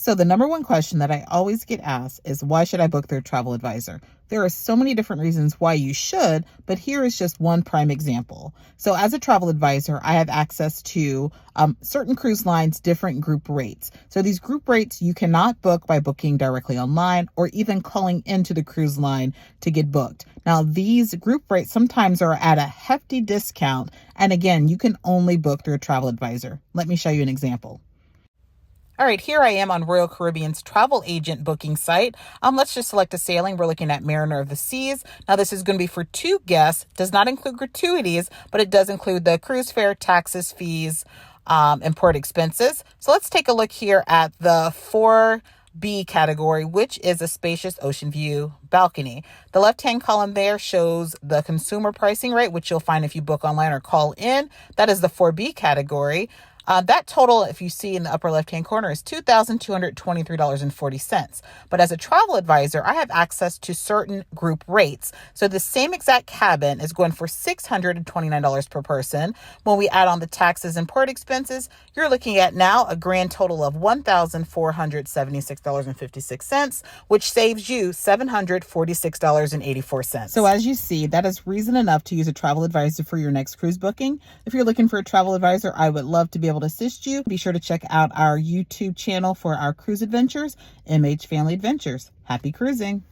So the number one question that I always get asked is, why should I book through a travel advisor? There are so many different reasons why you should, but here is just one prime example. So as a travel advisor, I have access to certain cruise lines, different group rates. So these group rates you cannot book by booking directly online or even calling into the cruise line to get booked. Now, these group rates sometimes are at a hefty discount. And again, you can only book through a travel advisor. Let me show you an example. All right, here I am on Royal Caribbean's travel agent booking site. Let's just select a sailing. We're looking at Mariner of the Seas. Now, this is going to be for 2 guests. Does not include gratuities, but it does include the cruise fare, taxes, fees, and port expenses. So let's take a look here at the 4B category, which is a spacious ocean view balcony. The left-hand column there shows the consumer pricing rate, which you'll find if you book online or call in. That is the 4B category. That total, if you see in the upper left-hand corner, is $2,223.40. But as a travel advisor, I have access to certain group rates. So the same exact cabin is going for $629 per person. When we add on the taxes and port expenses, you're looking at now a grand total of $1,476.56, which saves you $746.84. So as you see, that is reason enough to use a travel advisor for your next cruise booking. If you're looking for a travel advisor, I would love to be able to assist you. Be sure to check out our YouTube channel for our cruise adventures, MH Family Adventures. Happy cruising.